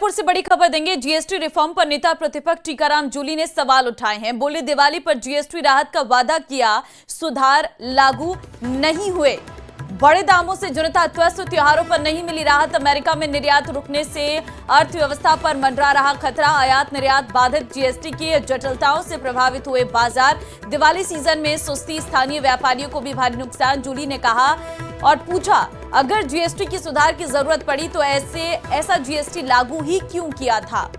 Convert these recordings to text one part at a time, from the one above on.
जयपुर से बड़ी खबर देंगे। जीएसटी रिफॉर्म पर नेता प्रतिपक्ष टीकाराम जूली ने सवाल उठाए हैं। बोले, दिवाली पर जीएसटी राहत का वादा किया, सुधार लागू नहीं हुए। बड़े दामों से जनता त्रस्त, त्योहारों पर नहीं मिली राहत। अमेरिका में निर्यात रुकने से अर्थव्यवस्था पर मंडरा रहा खतरा। आयात निर्यात बाधित, जीएसटी की जटिलताओं से प्रभावित हुए बाजार। दिवाली सीजन में सुस्ती, स्थानीय व्यापारियों को भी भारी नुकसान। जूली ने कहा और पूछा, अगर जीएसटी की सुधार की जरूरत पड़ी तो ऐसा जीएसटी लागू ही क्यों किया था।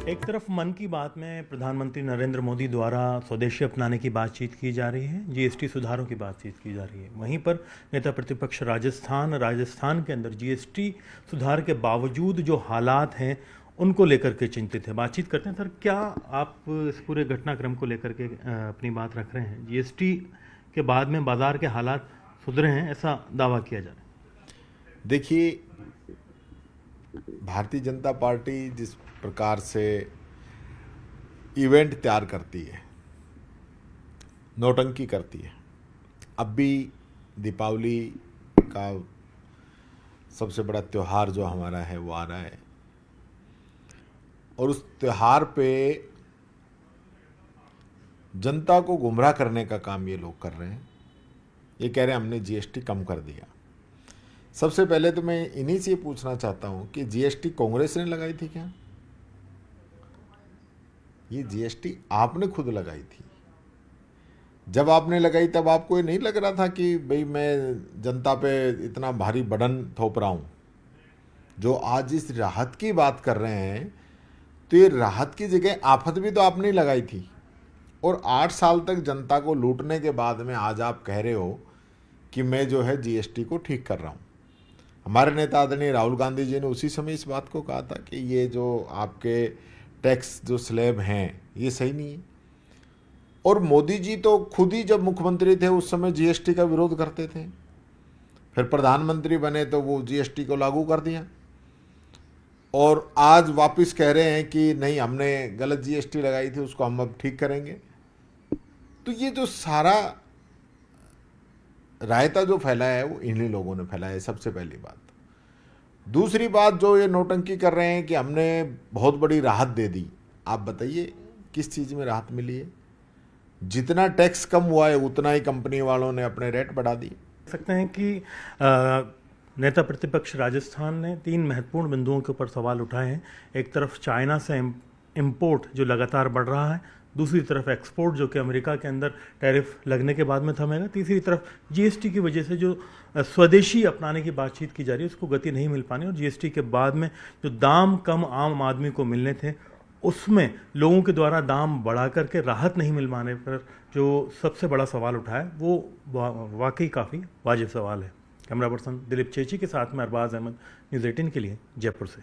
एक तरफ मन की बात में प्रधानमंत्री नरेंद्र मोदी द्वारा स्वदेशी अपनाने की बातचीत की जा रही है, जीएसटी सुधारों की बातचीत की जा रही है। वहीं पर नेता प्रतिपक्ष राजस्थान के अंदर जीएसटी सुधार के बावजूद जो हालात हैं उनको लेकर के चिंतित है। बातचीत करते हैं। सर, क्या आप इस पूरे घटनाक्रम को लेकर के अपनी बात रख रहे हैं? जीएसटी के बाद में बाजार के हालात सुधरे हैं, ऐसा दावा किया जा रहा है। देखिए, भारतीय जनता पार्टी जिस प्रकार से इवेंट तैयार करती है, नौटंकी करती है, अब भी दीपावली का सबसे बड़ा त्यौहार जो हमारा है वो आ रहा है, और उस त्यौहार पे जनता को गुमराह करने का काम ये लोग कर रहे हैं। ये कह रहे हैं हमने जीएसटी कम कर दिया। सबसे पहले तो मैं इन्हीं से पूछना चाहता हूं कि जीएसटी कांग्रेस ने लगाई थी क्या? ये जीएसटी आपने खुद लगाई थी। जब आपने लगाई तब आपको ये नहीं लग रहा था कि भाई मैं जनता पे इतना भारी बर्डन थोप रहा हूं। जो आज इस राहत की बात कर रहे हैं, तो ये राहत की जगह आफत भी तो आपने लगाई थी, और 8 साल तक जनता को लूटने के बाद में आज आप कह रहे हो कि मैं जो है जीएसटी को ठीक कर रहा हूं। हमारे नेता आदरणीय राहुल गांधी जी ने उसी समय इस बात को कहा था कि ये जो आपके टैक्स जो स्लैब हैं ये सही नहीं है। और मोदी जी तो खुद ही जब मुख्यमंत्री थे उस समय जीएसटी का विरोध करते थे, फिर प्रधानमंत्री बने तो वो जीएसटी को लागू कर दिया, और आज वापस कह रहे हैं कि नहीं, हमने गलत जीएसटी लगाई थी, उसको हम अब ठीक करेंगे। तो ये जो सारा रायता जो फैलाया है वो इन्हीं लोगों ने फैलाया है, सबसे पहली बात। दूसरी बात, जो ये नौटंकी कर रहे हैं कि हमने बहुत बड़ी राहत दे दी, आप बताइए किस चीज़ में राहत मिली है? जितना टैक्स कम हुआ है उतना ही कंपनी वालों ने अपने रेट बढ़ा दिए। सकते हैं कि नेता प्रतिपक्ष राजस्थान ने 3 महत्वपूर्ण बिंदुओं के ऊपर सवाल उठाए हैं। एक तरफ चाइना से इंपोर्ट जो लगातार बढ़ रहा है, दूसरी तरफ एक्सपोर्ट जो कि अमेरिका के अंदर टैरिफ लगने के बाद में थमेगा, तीसरी तरफ जीएसटी की वजह से जो स्वदेशी अपनाने की बातचीत की जा रही है उसको गति नहीं मिल पानी, और जीएसटी के बाद में जो दाम कम आम आदमी को मिलने थे उसमें लोगों के द्वारा दाम बढ़ा करके राहत नहीं मिल पाने पर जो सबसे बड़ा सवाल उठाया वो वाकई काफ़ी वाजिब सवाल है। कैमरा पर्सन दिलीप चेची के साथ में अरबाज अहमद, न्यूज़ 18 के लिए जयपुर से।